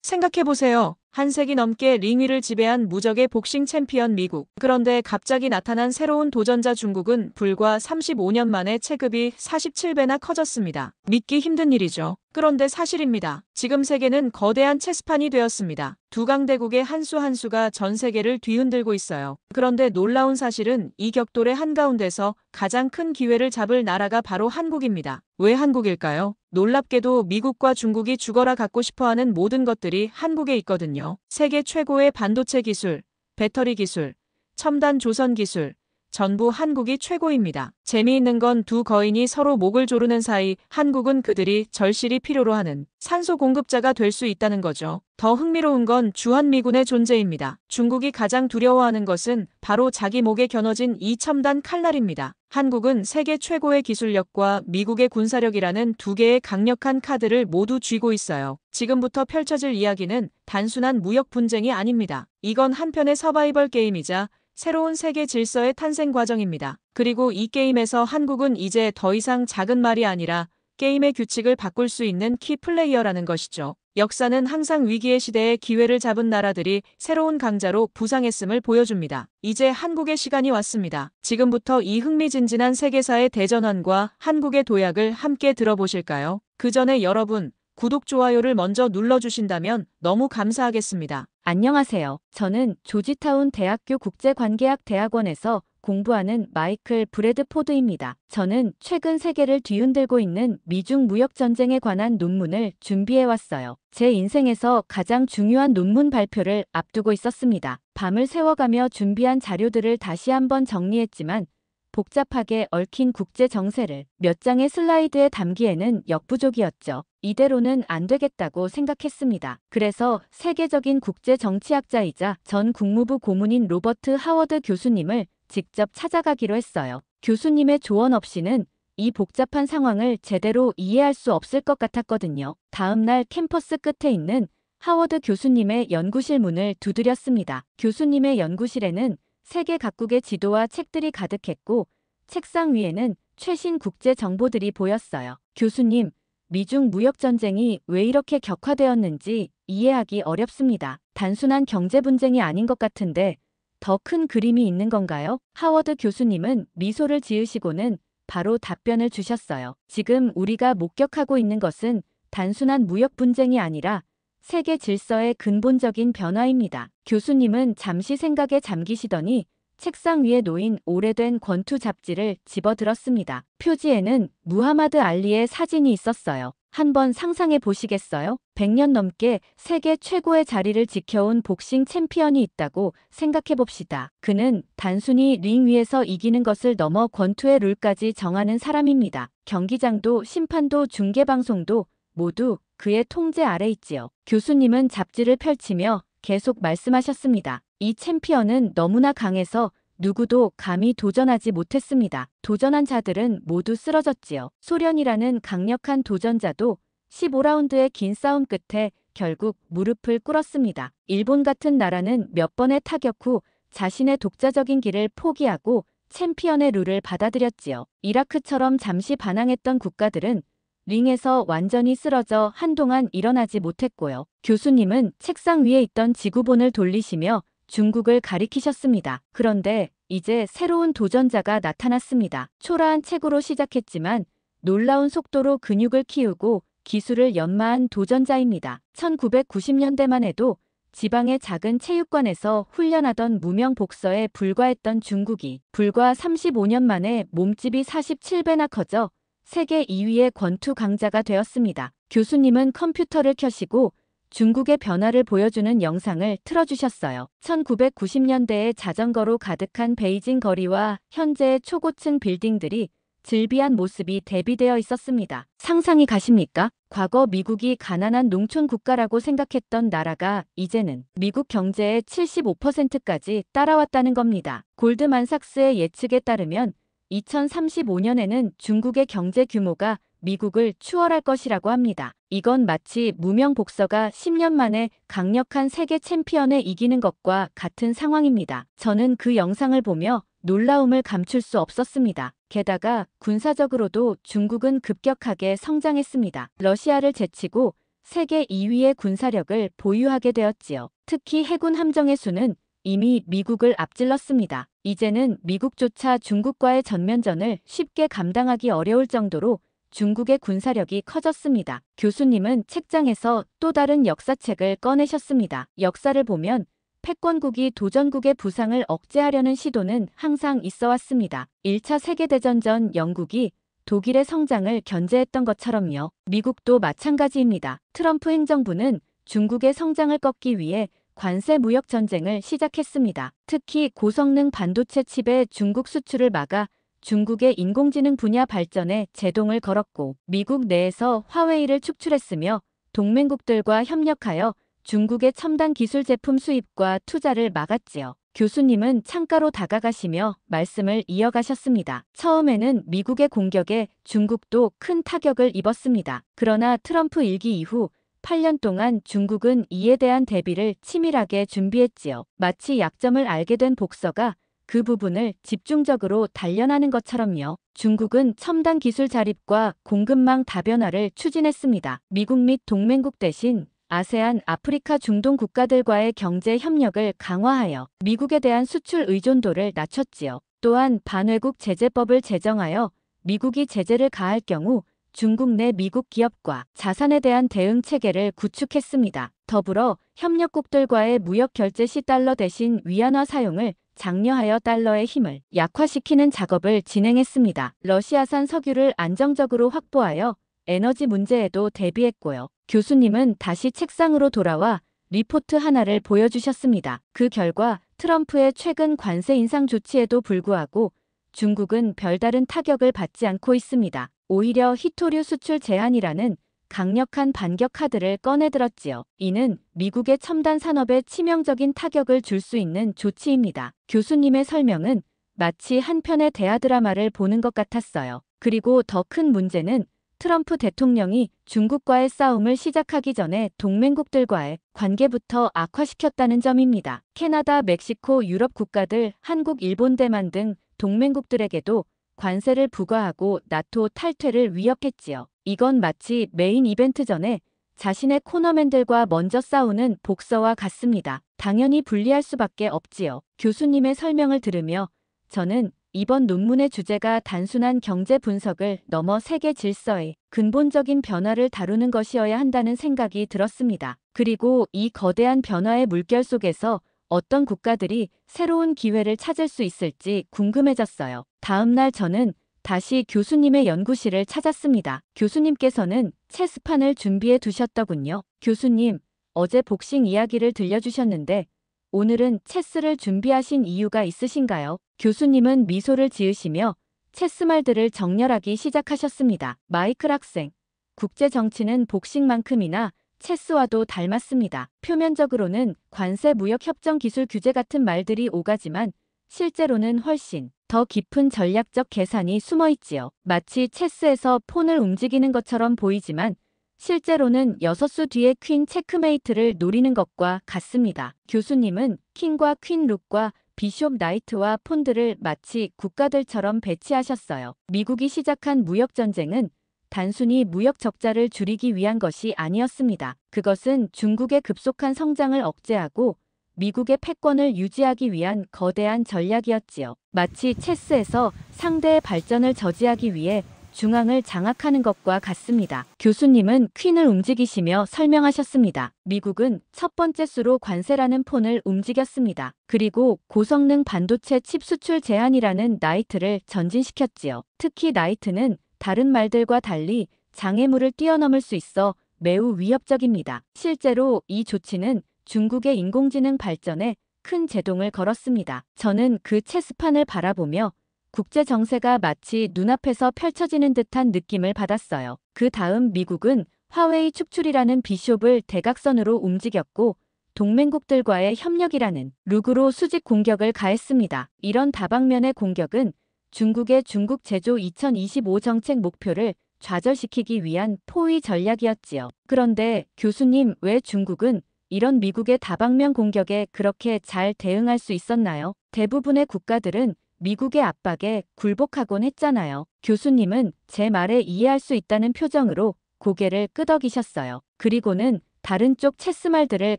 생각해보세요. 한 세기 넘게 링 위를 지배한 무적의 복싱 챔피언 미국. 그런데 갑자기 나타난 새로운 도전자 중국은 불과 35년 만에 체급이 47배나 커졌습니다. 믿기 힘든 일이죠. 그런데 사실입니다. 지금 세계는 거대한 체스판이 되었습니다. 두 강대국의 한 수 한 수가 전 세계를 뒤흔들고 있어요. 그런데 놀라운 사실은 이 격돌의 한가운데서 가장 큰 기회를 잡을 나라가 바로 한국입니다. 왜 한국일까요? 놀랍게도 미국과 중국이 죽어라 갖고 싶어하는 모든 것들이 한국에 있거든요. 세계 최고의 반도체 기술, 배터리 기술, 첨단 조선 기술, 전부 한국이 최고입니다. 재미있는 건 두 거인이 서로 목을 조르는 사이 한국은 그들이 절실히 필요로 하는 산소 공급자가 될 수 있다는 거죠. 더 흥미로운 건 주한미군의 존재입니다. 중국이 가장 두려워하는 것은 바로 자기 목에 겨눠진 이 첨단 칼날입니다. 한국은 세계 최고의 기술력과 미국의 군사력이라는 두 개의 강력한 카드를 모두 쥐고 있어요. 지금부터 펼쳐질 이야기는 단순한 무역 분쟁이 아닙니다. 이건 한편의 서바이벌 게임이자 새로운 세계 질서의 탄생 과정입니다. 그리고 이 게임에서 한국은 이제 더 이상 작은 말이 아니라 게임의 규칙을 바꿀 수 있는 키 플레이어라는 것이죠. 역사는 항상 위기의 시대에 기회를 잡은 나라들이 새로운 강자로 부상했음을 보여줍니다. 이제 한국의 시간이 왔습니다. 지금부터 이 흥미진진한 세계사의 대전환과 한국의 도약을 함께 들어보실까요? 그 전에 여러분, 구독, 좋아요를 먼저 눌러주신다면 너무 감사하겠습니다. 안녕하세요. 저는 조지타운 대학교 국제관계학 대학원에서 공부하는 마이클 브래드포드입니다. 저는 최근 세계를 뒤흔들고 있는 미중 무역 전쟁에 관한 논문을 준비해왔어요. 제 인생에서 가장 중요한 논문 발표를 앞두고 있었습니다. 밤을 새워가며 준비한 자료들을 다시 한번 정리했지만 복잡하게 얽힌 국제 정세를 몇 장의 슬라이드에 담기에는 역부족이었죠. 이대로는 안 되겠다고 생각했습니다. 그래서 세계적인 국제 정치학자이자 전 국무부 고문인 로버트 하워드 교수님을 직접 찾아가기로 했어요. 교수님의 조언 없이는 이 복잡한 상황을 제대로 이해할 수 없을 것 같았거든요. 다음날 캠퍼스 끝에 있는 하워드 교수님의 연구실 문을 두드렸습니다. 교수님의 연구실에는 세계 각국의 지도와 책들이 가득했고 책상 위에는 최신 국제 정보들이 보였어요. 교수님, 미중 무역 전쟁이 왜 이렇게 격화되었는지 이해하기 어렵습니다. 단순한 경제 분쟁이 아닌 것 같은데 더 큰 그림이 있는 건가요? 하워드 교수님은 미소를 지으시고는 바로 답변을 주셨어요. 지금 우리가 목격하고 있는 것은 단순한 무역 분쟁이 아니라 세계 질서의 근본적인 변화입니다. 교수님은 잠시 생각에 잠기시더니 책상 위에 놓인 오래된 권투 잡지를 집어들었습니다. 표지에는 무하마드 알리의 사진이 있었어요. 한번 상상해 보시겠어요? 100년 넘게 세계 최고의 자리를 지켜온 복싱 챔피언이 있다고 생각해 봅시다. 그는 단순히 링 위에서 이기는 것을 넘어 권투의 룰까지 정하는 사람입니다. 경기장도 심판도 중계방송도 모두 그의 통제 아래 있지요. 교수님은 잡지를 펼치며 계속 말씀하셨습니다. 이 챔피언은 너무나 강해서 누구도 감히 도전하지 못했습니다. 도전한 자들은 모두 쓰러졌지요. 소련이라는 강력한 도전자도 15라운드의 긴 싸움 끝에 결국 무릎을 꿇었습니다. 일본 같은 나라는 몇 번의 타격 후 자신의 독자적인 길을 포기하고 챔피언의 룰을 받아들였지요. 이라크처럼 잠시 반항했던 국가들은 링에서 완전히 쓰러져 한동안 일어나지 못했고요. 교수님은 책상 위에 있던 지구본을 돌리시며 중국을 가리키셨습니다. 그런데 이제 새로운 도전자가 나타났습니다. 초라한 책으로 시작했지만 놀라운 속도로 근육을 키우고 기술을 연마한 도전자입니다. 1990년대만 해도 지방의 작은 체육관에서 훈련하던 무명 복서에 불과했던 중국이 불과 35년 만에 몸집이 47배나 커져 세계 2위의 권투 강자가 되었습니다. 교수님은 컴퓨터를 켜시고 중국의 변화를 보여주는 영상을 틀어주셨어요. 1990년대에 자전거로 가득한 베이징 거리와 현재의 초고층 빌딩들이 즐비한 모습이 대비되어 있었습니다. 상상이 가십니까? 과거 미국이 가난한 농촌 국가라고 생각했던 나라가 이제는 미국 경제의 75%까지 따라왔다는 겁니다. 골드만삭스의 예측에 따르면 2035년에는 중국의 경제 규모가 미국을 추월할 것이라고 합니다. 이건 마치 무명 복서가 10년 만에 강력한 세계 챔피언에 이기는 것과 같은 상황입니다. 저는 그 영상을 보며 놀라움을 감출 수 없었습니다. 게다가 군사적으로도 중국은 급격하게 성장했습니다. 러시아를 제치고 세계 2위의 군사력을 보유하게 되었지요. 특히 해군 함정의 수는 이미 미국을 앞질렀습니다. 이제는 미국조차 중국과의 전면전을 쉽게 감당하기 어려울 정도로 중국의 군사력이 커졌습니다. 교수님은 책장에서 또 다른 역사책을 꺼내셨습니다. 역사를 보면 패권국이 도전국의 부상을 억제하려는 시도는 항상 있어 왔습니다. 1차 세계대전 전 영국이 독일의 성장을 견제했던 것처럼요. 미국도 마찬가지입니다. 트럼프 행정부는 중국의 성장을 꺾기 위해 관세 무역 전쟁을 시작했습니다. 특히 고성능 반도체 칩의 중국 수출을 막아 중국의 인공지능 분야 발전에 제동을 걸었고 미국 내에서 화웨이를 축출했으며 동맹국들과 협력하여 중국의 첨단 기술 제품 수입과 투자를 막았지요. 교수님은 창가로 다가가시며 말씀을 이어가셨습니다. 처음에는 미국의 공격에 중국도 큰 타격을 입었습니다. 그러나 트럼프 일기 이후 8년 동안 중국은 이에 대한 대비를 치밀하게 준비했지요. 마치 약점을 알게 된 복서가 그 부분을 집중적으로 단련하는 것처럼요. 중국은 첨단 기술 자립과 공급망 다변화를 추진했습니다. 미국 및 동맹국 대신 아세안, 아프리카, 중동 국가들과의 경제 협력을 강화하여 미국에 대한 수출 의존도를 낮췄지요. 또한 반외국 제재법을 제정하여 미국이 제재를 가할 경우 중국 내 미국 기업과 자산에 대한 대응 체계를 구축했습니다. 더불어 협력국들과의 무역 결제 시 달러 대신 위안화 사용을 장려하여 달러의 힘을 약화시키는 작업을 진행했습니다. 러시아산 석유를 안정적으로 확보하여 에너지 문제에도 대비했고요. 교수님은 다시 책상으로 돌아와 리포트 하나를 보여주셨습니다. 그 결과 트럼프의 최근 관세 인상 조치에도 불구하고 중국은 별다른 타격을 받지 않고 있습니다. 오히려 희토류 수출 제한이라는 강력한 반격 카드를 꺼내들었지요. 이는 미국의 첨단 산업에 치명적인 타격을 줄 수 있는 조치입니다. 교수님의 설명은 마치 한 편의 대하 드라마를 보는 것 같았어요. 그리고 더 큰 문제는 트럼프 대통령이 중국과의 싸움을 시작하기 전에 동맹국들과의 관계부터 악화시켰다는 점입니다. 캐나다, 멕시코, 유럽 국가들, 한국, 일본, 대만 등 동맹국들에게도 관세를 부과하고 나토 탈퇴를 위협했지요. 이건 마치 메인 이벤트 전에 자신의 코너맨들과 먼저 싸우는 복서와 같습니다. 당연히 불리할 수밖에 없지요. 교수님의 설명을 들으며 저는 이번 논문의 주제가 단순한 경제 분석을 넘어 세계 질서의 근본적인 변화를 다루는 것이어야 한다는 생각이 들었습니다. 그리고 이 거대한 변화의 물결 속에서 어떤 국가들이 새로운 기회를 찾을 수 있을지 궁금해졌어요. 다음 날 저는 다시 교수님의 연구실을 찾았습니다. 교수님께서는 체스판을 준비해 두셨더군요. 교수님, 어제 복싱 이야기를 들려주셨는데 오늘은 체스를 준비하신 이유가 있으신가요? 교수님은 미소를 지으시며 체스 말들을 정렬하기 시작하셨습니다. 마이클 학생, 국제 정치는 복싱만큼이나 체스와도 닮았습니다. 표면적으로는 관세 무역 협정 기술 규제 같은 말들이 오가지만 실제로는 훨씬 더 깊은 전략적 계산이 숨어 있지요. 마치 체스에서 폰을 움직이는 것처럼 보이지만 실제로는 6수 뒤에 퀸 체크메이트를 노리는 것과 같습니다. 교수님은 킹과 퀸 룩과 비숍 나이트와 폰들을 마치 국가들처럼 배치하셨어요. 미국이 시작한 무역전쟁은 단순히 무역 적자를 줄이기 위한 것이 아니었습니다. 그것은 중국의 급속한 성장을 억제하고 미국의 패권을 유지하기 위한 거대한 전략이었지요. 마치 체스에서 상대의 발전을 저지하기 위해 중앙을 장악하는 것과 같습니다. 교수님은 퀸을 움직이시며 설명하셨습니다. 미국은 첫 번째 수로 관세라는 폰을 움직였습니다. 그리고 고성능 반도체 칩 수출 제한이라는 나이트를 전진시켰지요. 특히 나이트는 다른 말들과 달리 장애물을 뛰어넘을 수 있어 매우 위협적입니다. 실제로 이 조치는 중국의 인공지능 발전에 큰 제동을 걸었습니다. 저는 그 체스판을 바라보며 국제 정세가 마치 눈앞에서 펼쳐지는 듯한 느낌을 받았어요. 그 다음 미국은 화웨이 축출이라는 비숍을 대각선으로 움직였고 동맹국들과의 협력이라는 룩으로 수직 공격을 가했습니다. 이런 다방면의 공격은 중국의 중국 제조 2025 정책 목표를 좌절시키기 위한 포위 전략이었지요. 그런데 교수님, 왜 중국은 이런 미국의 다방면 공격에 그렇게 잘 대응할 수 있었나요? 대부분의 국가들은 미국의 압박에 굴복하곤 했잖아요. 교수님은 제 말에 이해할 수 있다는 표정으로 고개를 끄덕이셨어요. 그리고는 다른 쪽 체스말들을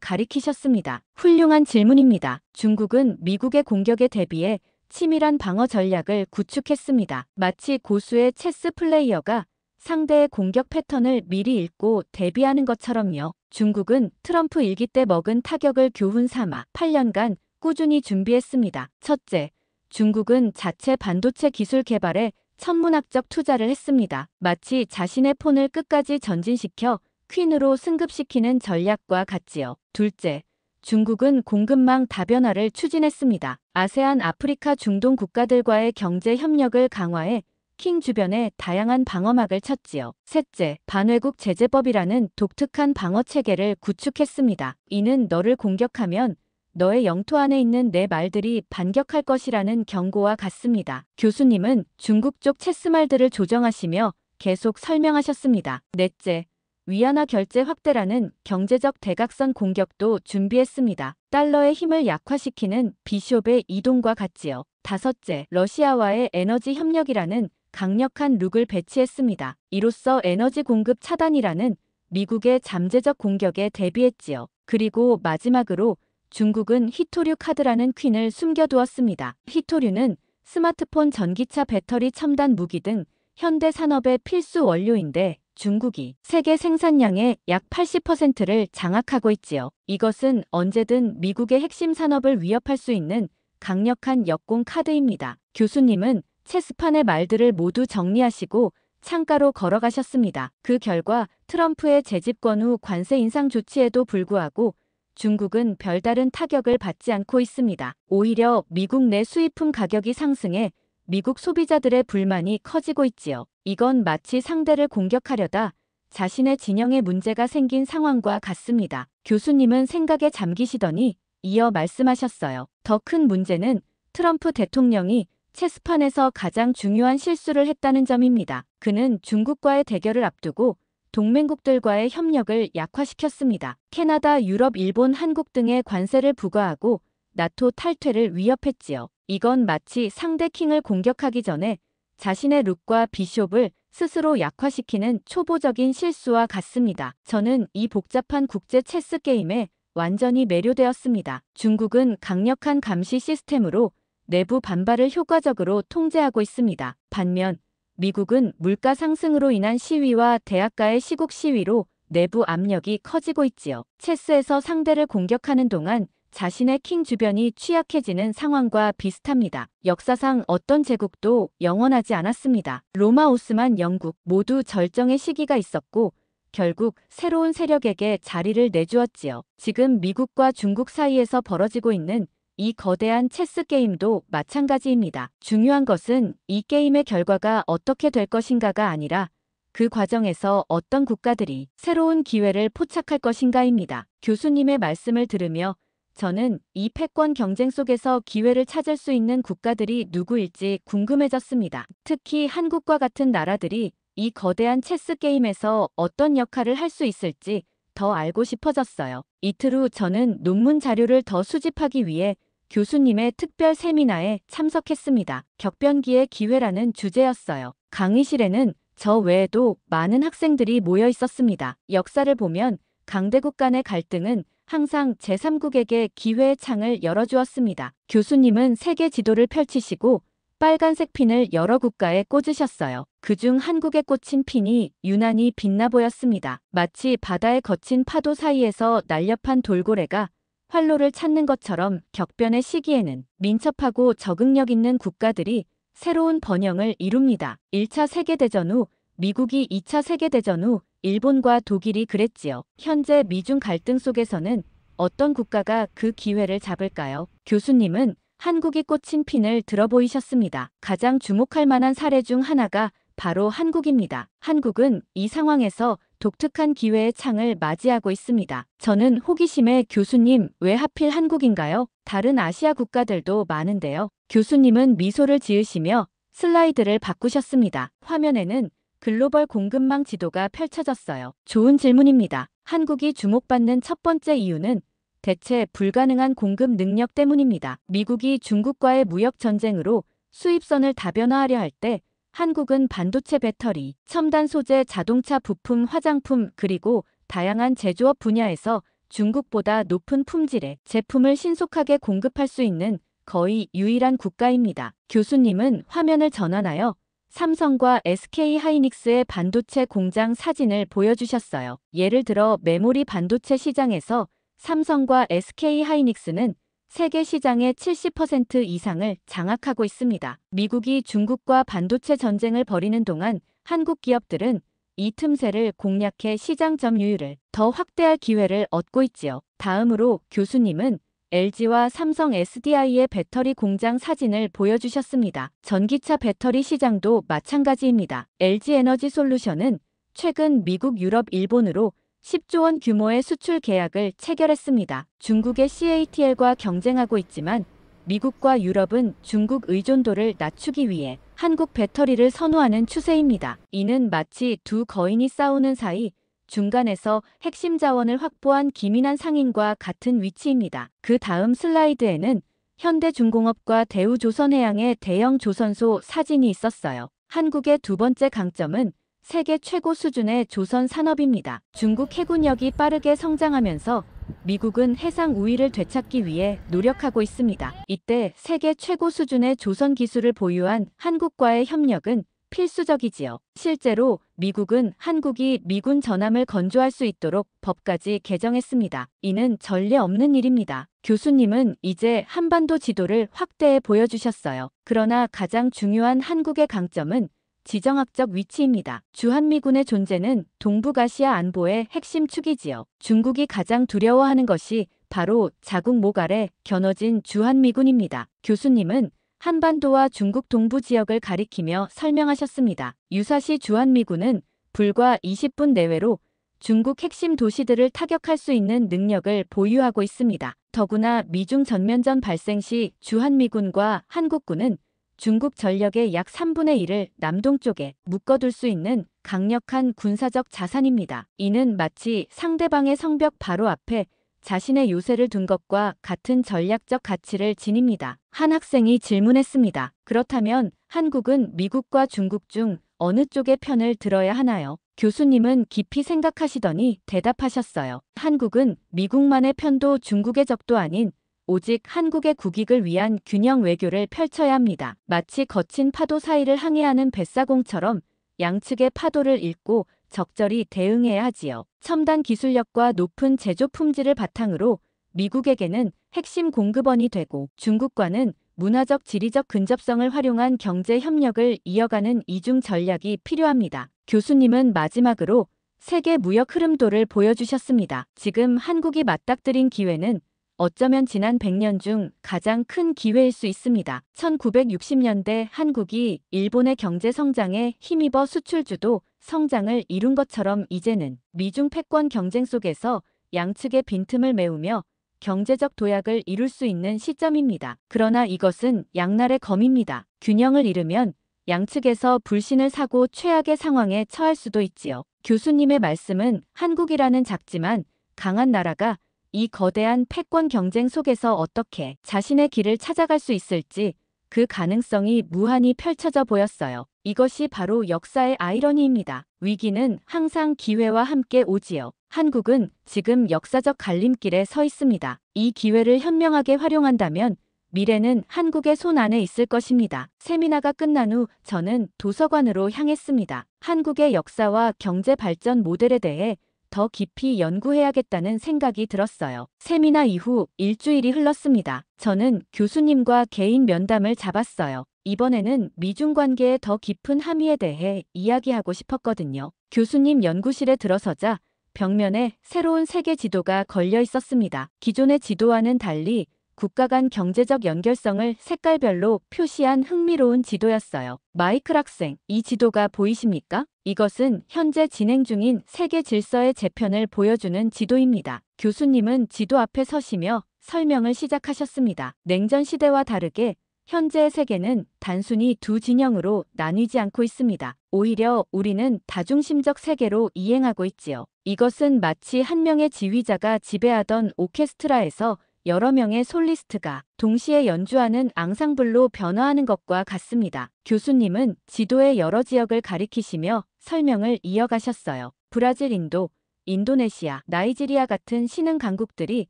가리키셨습니다. 훌륭한 질문입니다. 중국은 미국의 공격에 대비해 치밀한 방어 전략을 구축했습니다. 마치 고수의 체스 플레이어가 상대의 공격 패턴을 미리 읽고 대비하는 것처럼요. 중국은 트럼프 일기 때 먹은 타격을 교훈 삼아 8년간 꾸준히 준비했습니다. 첫째, 중국은 자체 반도체 기술 개발에 천문학적 투자를 했습니다. 마치 자신의 폰을 끝까지 전진시켜 퀸으로 승급시키는 전략과 같지요. 둘째, 중국은 공급망 다변화를 추진했습니다. 아세안 아프리카 중동 국가들과의 경제 협력을 강화해 킹 주변에 다양한 방어막을 쳤지요. 셋째, 반외국 제재법이라는 독특한 방어 체계를 구축했습니다. 이는 너를 공격하면 너의 영토 안에 있는 내 말들이 반격할 것이라는 경고와 같습니다. 교수님은 중국 쪽 체스말들을 조정하시며 계속 설명하셨습니다. 넷째, 위안화 결제 확대라는 경제적 대각선 공격도 준비했습니다. 달러의 힘을 약화시키는 비숍의 이동과 같지요. 다섯째, 러시아와의 에너지 협력이라는 강력한 룩을 배치했습니다. 이로써 에너지 공급 차단이라는 미국의 잠재적 공격에 대비했지요. 그리고 마지막으로 중국은 히토류 카드라는 퀸을 숨겨두었습니다. 히토류는 스마트폰, 전기차, 배터리, 첨단 무기 등 현대 산업의 필수 원료인데 중국이 세계 생산량의 약 80%를 장악하고 있지요. 이것은 언제든 미국의 핵심 산업을 위협할 수 있는 강력한 역공 카드입니다. 교수님은 체스판의 말들을 모두 정리하시고 창가로 걸어가셨습니다. 그 결과 트럼프의 재집권 후 관세 인상 조치에도 불구하고 중국은 별다른 타격을 받지 않고 있습니다. 오히려 미국 내 수입품 가격이 상승해 미국 소비자들의 불만이 커지고 있지요. 이건 마치 상대를 공격하려다 자신의 진영에 문제가 생긴 상황과 같습니다. 교수님은 생각에 잠기시더니 이어 말씀하셨어요. 더 큰 문제는 트럼프 대통령이 체스판에서 가장 중요한 실수를 했다는 점입니다. 그는 중국과의 대결을 앞두고 동맹국들과의 협력을 약화시켰습니다. 캐나다, 유럽, 일본, 한국 등의 관세를 부과하고 나토 탈퇴를 위협했지요. 이건 마치 상대 킹을 공격하기 전에 자신의 룩과 비숍을 스스로 약화시키는 초보적인 실수와 같습니다. 저는 이 복잡한 국제 체스 게임에 완전히 매료되었습니다. 중국은 강력한 감시 시스템으로 내부 반발을 효과적으로 통제하고 있습니다. 반면 미국은 물가 상승으로 인한 시위와 대학가의 시국 시위로 내부 압력이 커지고 있지요. 체스에서 상대를 공격하는 동안 자신의 킹 주변이 취약해지는 상황과 비슷합니다. 역사상 어떤 제국도 영원하지 않았습니다. 로마, 오스만, 영국 모두 절정의 시기가 있었고 결국 새로운 세력에게 자리를 내주었지요. 지금 미국과 중국 사이에서 벌어지고 있는 이 거대한 체스 게임도 마찬가지입니다. 중요한 것은 이 게임의 결과가 어떻게 될 것인가가 아니라 그 과정에서 어떤 국가들이 새로운 기회를 포착할 것인가입니다. 교수님의 말씀을 들으며 저는 이 패권 경쟁 속에서 기회를 찾을 수 있는 국가들이 누구일지 궁금해졌습니다. 특히 한국과 같은 나라들이 이 거대한 체스 게임에서 어떤 역할을 할 수 있을지 더 알고 싶어졌어요. 이틀 후 저는 논문 자료를 더 수집하기 위해 교수님의 특별 세미나에 참석했습니다. 격변기의 기회라는 주제였어요. 강의실에는 저 외에도 많은 학생들이 모여 있었습니다. 역사를 보면 강대국 간의 갈등은 항상 제3국에게 기회의 창을 열어주었습니다. 교수님은 세계 지도를 펼치시고 빨간색 핀을 여러 국가에 꽂으셨어요. 그중 한국에 꽂힌 핀이 유난히 빛나 보였습니다. 마치 바다의 거친 파도 사이에서 날렵한 돌고래가 활로를 찾는 것처럼 격변의 시기에는 민첩하고 적응력 있는 국가들이 새로운 번영을 이룹니다. 1차 세계대전 후 미국이 2차 세계대전 후 일본과 독일이 그랬지요. 현재 미중 갈등 속에서는 어떤 국가가 그 기회를 잡을까요? 교수님은 한국이 꽂힌 핀을 들어보이셨습니다. 가장 주목할 만한 사례 중 하나가 바로 한국입니다. 한국은 이 상황에서 독특한 기회의 창을 맞이하고 있습니다. 저는 호기심에 교수님, 왜 하필 한국인가요? 다른 아시아 국가들도 많은데요. 교수님은 미소를 지으시며 슬라이드를 바꾸셨습니다. 화면에는 글로벌 공급망 지도가 펼쳐졌어요. 좋은 질문입니다. 한국이 주목받는 첫 번째 이유는 대체 불가능한 공급 능력 때문입니다. 미국이 중국과의 무역 전쟁으로 수입선을 다변화하려 할 때 한국은 반도체 배터리, 첨단 소재, 자동차 부품, 화장품, 그리고 다양한 제조업 분야에서 중국보다 높은 품질의 제품을 신속하게 공급할 수 있는 거의 유일한 국가입니다. 교수님은 화면을 전환하여 삼성과 SK 하이닉스의 반도체 공장 사진을 보여주셨어요. 예를 들어 메모리 반도체 시장에서 삼성과 SK하이닉스는 세계 시장의 70% 이상을 장악하고 있습니다. 미국이 중국과 반도체 전쟁을 벌이는 동안 한국 기업들은 이 틈새를 공략해 시장 점유율을 더 확대할 기회를 얻고 있지요. 다음으로 교수님은 LG와 삼성 SDI의 배터리 공장 사진을 보여주셨습니다. 전기차 배터리 시장도 마찬가지입니다. LG에너지솔루션은 최근 미국, 유럽, 일본으로 10조 원 규모의 수출 계약을 체결했습니다. 중국의 CATL과 경쟁하고 있지만 미국과 유럽은 중국 의존도를 낮추기 위해 한국 배터리를 선호하는 추세입니다. 이는 마치 두 거인이 싸우는 사이 중간에서 핵심 자원을 확보한 기민한 상인과 같은 위치입니다. 그 다음 슬라이드에는 현대중공업과 대우조선해양의 대형 조선소 사진이 있었어요. 한국의 두 번째 강점은 세계 최고 수준의 조선 산업입니다. 중국 해군력이 빠르게 성장하면서 미국은 해상 우위를 되찾기 위해 노력하고 있습니다. 이때 세계 최고 수준의 조선 기술을 보유한 한국과의 협력은 필수적이지요. 실제로 미국은 한국이 미군 전함을 건조할 수 있도록 법까지 개정했습니다. 이는 전례 없는 일입니다. 교수님은 이제 한반도 지도를 확대해 보여주셨어요. 그러나 가장 중요한 한국의 강점은 지정학적 위치입니다. 주한미군의 존재는 동북아시아 안보의 핵심 축이지요. 중국이 가장 두려워하는 것이 바로 자국 목 아래 겨눠진 주한미군입니다. 교수님은 한반도와 중국 동부 지역을 가리키며 설명하셨습니다. 유사시 주한미군은 불과 20분 내외로 중국 핵심 도시들을 타격할 수 있는 능력을 보유하고 있습니다. 더구나 미중 전면전 발생 시 주한미군과 한국군은 중국 전력의 약 3분의 1을 남동쪽에 묶어둘 수 있는 강력한 군사적 자산입니다. 이는 마치 상대방의 성벽 바로 앞에 자신의 요새를 둔 것과 같은 전략적 가치를 지닙니다. 한 학생이 질문했습니다. 그렇다면 한국은 미국과 중국 중 어느 쪽의 편을 들어야 하나요? 교수님은 깊이 생각하시더니 대답하셨어요. 한국은 미국만의 편도 중국의 적도 아닌 오직 한국의 국익을 위한 균형 외교를 펼쳐야 합니다. 마치 거친 파도 사이를 항해하는 뱃사공처럼 양측의 파도를 읽고 적절히 대응해야 하지요. 첨단 기술력과 높은 제조 품질을 바탕으로 미국에게는 핵심 공급원이 되고 중국과는 문화적 지리적 근접성을 활용한 경제 협력을 이어가는 이중 전략이 필요합니다. 교수님은 마지막으로 세계 무역 흐름도를 보여주셨습니다. 지금 한국이 맞닥뜨린 기회는 어쩌면 지난 100년 중 가장 큰 기회일 수 있습니다. 1960년대 한국이 일본의 경제 성장에 힘입어 수출주도 성장을 이룬 것처럼 이제는 미중 패권 경쟁 속에서 양측의 빈틈을 메우며 경제적 도약을 이룰 수 있는 시점입니다. 그러나 이것은 양날의 검입니다. 균형을 잃으면 양측에서 불신을 사고 최악의 상황에 처할 수도 있지요. 교수님의 말씀은 한국이라는 작지만 강한 나라가 이 거대한 패권 경쟁 속에서 어떻게 자신의 길을 찾아갈 수 있을지 그 가능성이 무한히 펼쳐져 보였어요. 이것이 바로 역사의 아이러니입니다. 위기는 항상 기회와 함께 오지요. 한국은 지금 역사적 갈림길에 서 있습니다. 이 기회를 현명하게 활용한다면 미래는 한국의 손 안에 있을 것입니다. 세미나가 끝난 후 저는 도서관으로 향했습니다. 한국의 역사와 경제 발전 모델에 대해 더 깊이 연구해야겠다는 생각이 들었어요. 세미나 이후 일주일이 흘렀습니다. 저는 교수님과 개인 면담을 잡았어요. 이번에는 미중 관계의 더 깊은 함의에 대해 이야기하고 싶었거든요. 교수님 연구실에 들어서자 벽면에 새로운 세계 지도가 걸려 있었습니다. 기존의 지도와는 달리 국가 간 경제적 연결성을 색깔별로 표시한 흥미로운 지도였어요. 마이클 학생, 이 지도가 보이십니까? 이것은 현재 진행 중인 세계 질서의 재편을 보여주는 지도입니다. 교수님은 지도 앞에 서시며 설명을 시작하셨습니다. 냉전 시대와 다르게 현재의 세계는 단순히 두 진영으로 나뉘지 않고 있습니다. 오히려 우리는 다중심적 세계로 이행하고 있지요. 이것은 마치 한 명의 지휘자가 지배하던 오케스트라에서 여러 명의 솔리스트가 동시에 연주하는 앙상블로 변화하는 것과 같습니다. 교수님은 지도의 여러 지역을 가리키시며 설명을 이어가셨어요. 브라질, 인도, 인도네시아, 나이지리아 같은 신흥 강국들이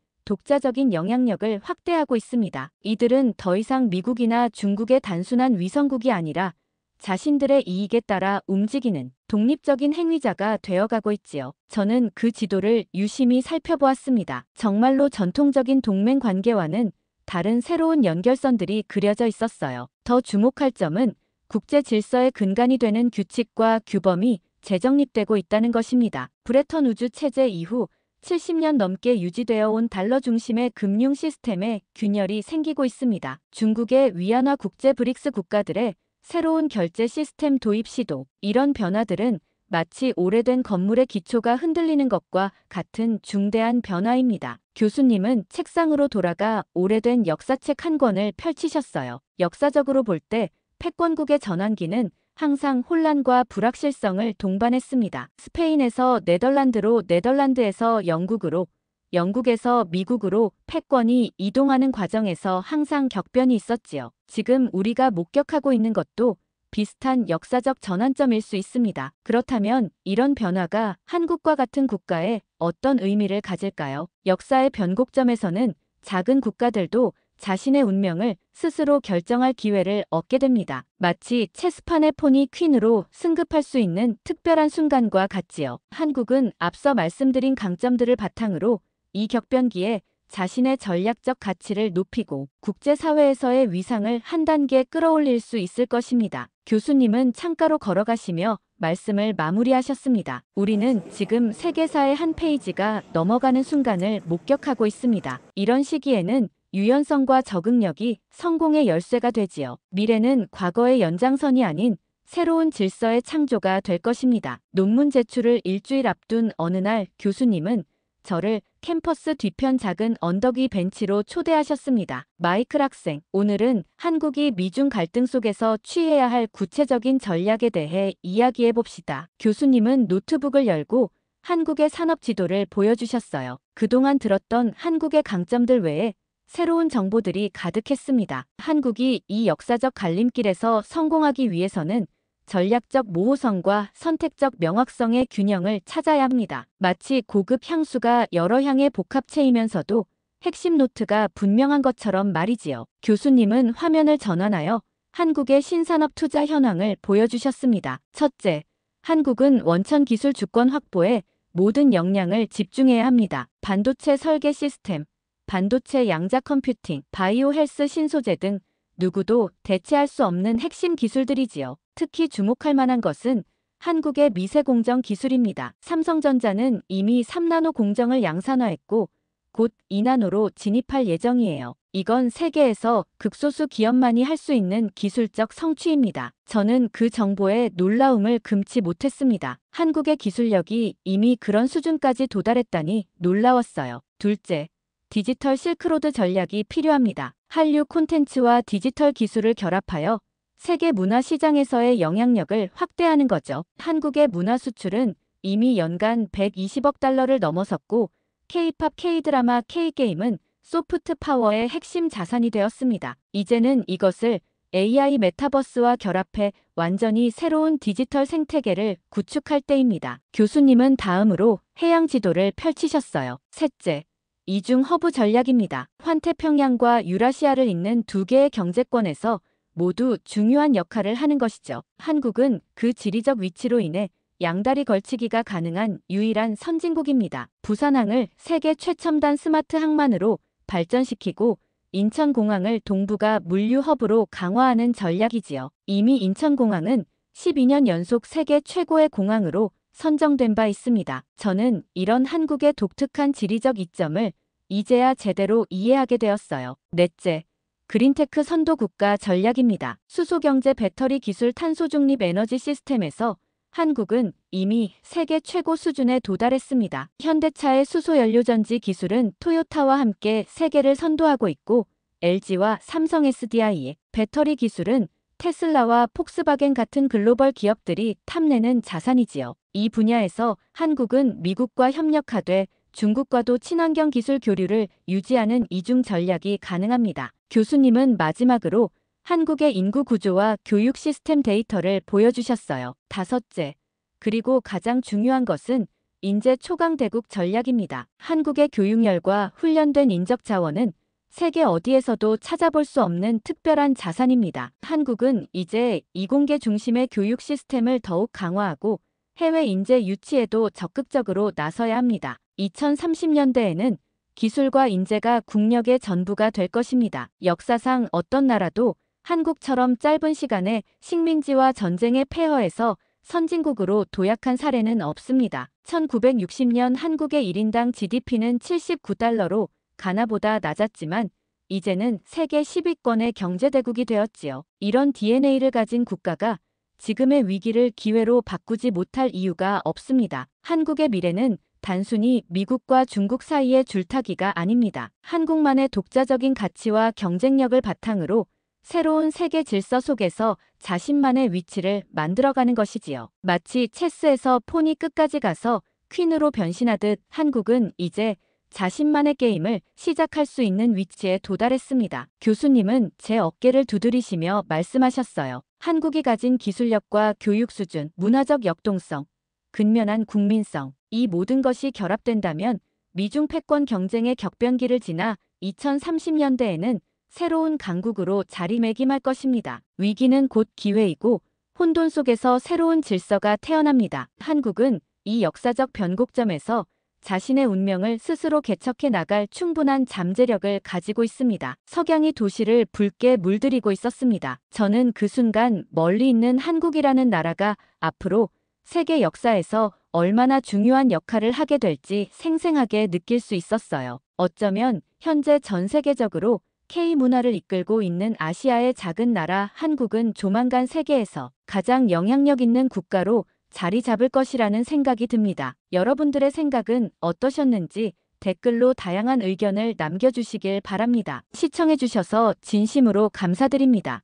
독자적인 영향력을 확대하고 있습니다. 이들은 더 이상 미국이나 중국의 단순한 위성국이 아니라 자신들의 이익에 따라 움직이는 독립적인 행위자가 되어가고 있지요. 저는 그 지도를 유심히 살펴보았습니다. 정말로 전통적인 동맹 관계와는 다른 새로운 연결선들이 그려져 있었어요. 더 주목할 점은 국제 질서의 근간이 되는 규칙과 규범이 재정립되고 있다는 것입니다. 브레턴 우즈 체제 이후 70년 넘게 유지되어 온 달러 중심의 금융 시스템에 균열이 생기고 있습니다. 중국의 위안화 국제 브릭스 국가들의 새로운 결제 시스템 도입 시도, 이런 변화들은 마치 오래된 건물의 기초가 흔들리는 것과 같은 중대한 변화입니다. 교수님은 책상으로 돌아가 오래된 역사책 한 권을 펼치셨어요. 역사적으로 볼 때 패권국의 전환기는 항상 혼란과 불확실성을 동반했습니다. 스페인에서 네덜란드로, 네덜란드에서 영국으로, 영국에서 미국으로 패권이 이동하는 과정에서 항상 격변이 있었지요. 지금 우리가 목격하고 있는 것도 비슷한 역사적 전환점일 수 있습니다. 그렇다면 이런 변화가 한국과 같은 국가에 어떤 의미를 가질까요? 역사의 변곡점에서는 작은 국가들도 자신의 운명을 스스로 결정할 기회를 얻게 됩니다. 마치 체스판의 폰이 퀸으로 승급할 수 있는 특별한 순간과 같지요. 한국은 앞서 말씀드린 강점들을 바탕으로 이 격변기에 자신의 전략적 가치를 높이고 국제사회에서의 위상을 한 단계 끌어올릴 수 있을 것입니다. 교수님은 창가로 걸어가시며 말씀을 마무리하셨습니다. 우리는 지금 세계사의 한 페이지가 넘어가는 순간을 목격하고 있습니다. 이런 시기에는 유연성과 적응력이 성공의 열쇠가 되지요. 미래는 과거의 연장선이 아닌 새로운 질서의 창조가 될 것입니다. 논문 제출을 일주일 앞둔 어느 날 교수님은 저를 캠퍼스 뒤편 작은 언덕 위 벤치로 초대하셨습니다. 마이클 학생, 오늘은 한국이 미중 갈등 속에서 취해야 할 구체적인 전략에 대해 이야기해 봅시다. 교수님은 노트북을 열고 한국의 산업 지도를 보여주셨어요. 그동안 들었던 한국의 강점들 외에 새로운 정보들이 가득했습니다. 한국이 이 역사적 갈림길에서 성공하기 위해서는 전략적 모호성과 선택적 명확성의 균형을 찾아야 합니다. 마치 고급 향수가 여러 향의 복합체이면서도 핵심 노트가 분명한 것처럼 말이지요. 교수님은 화면을 전환하여 한국의 신산업 투자 현황을 보여주셨습니다. 첫째, 한국은 원천 기술 주권 확보에 모든 역량을 집중해야 합니다. 반도체 설계 시스템, 반도체 양자 컴퓨팅, 바이오 헬스 신소재 등 누구도 대체할 수 없는 핵심 기술들이지요. 특히 주목할 만한 것은 한국의 미세 공정 기술입니다. 삼성전자는 이미 3나노 공정을 양산화했고 곧 2나노로 진입할 예정이에요. 이건 세계에서 극소수 기업만이 할 수 있는 기술적 성취입니다. 저는 그 정보에 놀라움을 금치 못했습니다. 한국의 기술력이 이미 그런 수준까지 도달했다니 놀라웠어요. 둘째, 디지털 실크로드 전략이 필요합니다. 한류 콘텐츠와 디지털 기술을 결합하여 세계 문화 시장에서의 영향력을 확대하는 거죠. 한국의 문화 수출은 이미 연간 120억 달러를 넘어섰고 K-팝, K-드라마, K-게임은 소프트 파워의 핵심 자산이 되었습니다. 이제는 이것을 AI 메타버스와 결합해 완전히 새로운 디지털 생태계를 구축할 때입니다. 교수님은 다음으로 해양 지도를 펼치셨어요. 셋째, 이중 허브 전략입니다. 환태평양과 유라시아를 잇는 두 개의 경제권에서 모두 중요한 역할을 하는 것이죠. 한국은 그 지리적 위치로 인해 양다리 걸치기가 가능한 유일한 선진국입니다. 부산항을 세계 최첨단 스마트 항만으로 발전시키고 인천공항을 동북아 물류 허브로 강화하는 전략이지요. 이미 인천공항은 12년 연속 세계 최고의 공항으로 선정된 바 있습니다. 저는 이런 한국의 독특한 지리적 이점을 이제야 제대로 이해하게 되었어요. 넷째, 그린테크 선도국가 전략입니다. 수소경제 배터리 기술 탄소 중립 에너지 시스템에서 한국은 이미 세계 최고 수준에 도달했습니다. 현대차의 수소연료전지 기술은 토요타와 함께 세계를 선도하고 있고 LG와 삼성 SDI의 배터리 기술은 테슬라와 폭스바겐 같은 글로벌 기업들이 탐내는 자산이지요. 이 분야에서 한국은 미국과 협력하되 중국과도 친환경 기술 교류를 유지하는 이중 전략이 가능합니다. 교수님은 마지막으로 한국의 인구 구조와 교육 시스템 데이터를 보여주셨어요. 다섯째, 그리고 가장 중요한 것은 인재 초강대국 전략입니다. 한국의 교육열과 훈련된 인적 자원은 세계 어디에서도 찾아볼 수 없는 특별한 자산입니다. 한국은 이제 이공계 중심의 교육 시스템을 더욱 강화하고 해외 인재 유치에도 적극적으로 나서야 합니다. 2030년대에는 기술과 인재가 국력의 전부가 될 것입니다. 역사상 어떤 나라도 한국처럼 짧은 시간에 식민지와 전쟁의 폐허에서 선진국으로 도약한 사례는 없습니다. 1960년 한국의 1인당 GDP는 79달러로 가나보다 낮았지만 이제는 세계 10위권의 경제대국이 되었지요. 이런 DNA를 가진 국가가 지금의 위기를 기회로 바꾸지 못할 이유가 없습니다. 한국의 미래는 단순히 미국과 중국 사이의 줄타기가 아닙니다. 한국만의 독자적인 가치와 경쟁력을 바탕으로 새로운 세계 질서 속에서 자신만의 위치를 만들어가는 것이지요. 마치 체스에서 폰이 끝까지 가서 퀸으로 변신하듯 한국은 이제 자신만의 게임을 시작할 수 있는 위치에 도달했습니다. 교수님은 제 어깨를 두드리시며 말씀하셨어요. 한국이 가진 기술력과 교육 수준, 문화적 역동성, 근면한 국민성, 이 모든 것이 결합된다면 미중 패권 경쟁의 격변기를 지나 2030년대에는 새로운 강국으로 자리매김할 것입니다. 위기는 곧 기회이고 혼돈 속에서 새로운 질서가 태어납니다. 한국은 이 역사적 변곡점에서 자신의 운명을 스스로 개척해 나갈 충분한 잠재력을 가지고 있습니다. 석양이 도시를 붉게 물들이고 있었습니다. 저는 그 순간 멀리 있는 한국이라는 나라가 앞으로 세계 역사에서 얼마나 중요한 역할을 하게 될지 생생하게 느낄 수 있었어요. 어쩌면 현재 전 세계적으로 K-문화를 이끌고 있는 아시아의 작은 나라 한국은 조만간 세계에서 가장 영향력 있는 국가로 자리 잡을 것이라는 생각이 듭니다. 여러분들의 생각은 어떠셨는지 댓글로 다양한 의견을 남겨주시길 바랍니다. 시청해주셔서 진심으로 감사드립니다.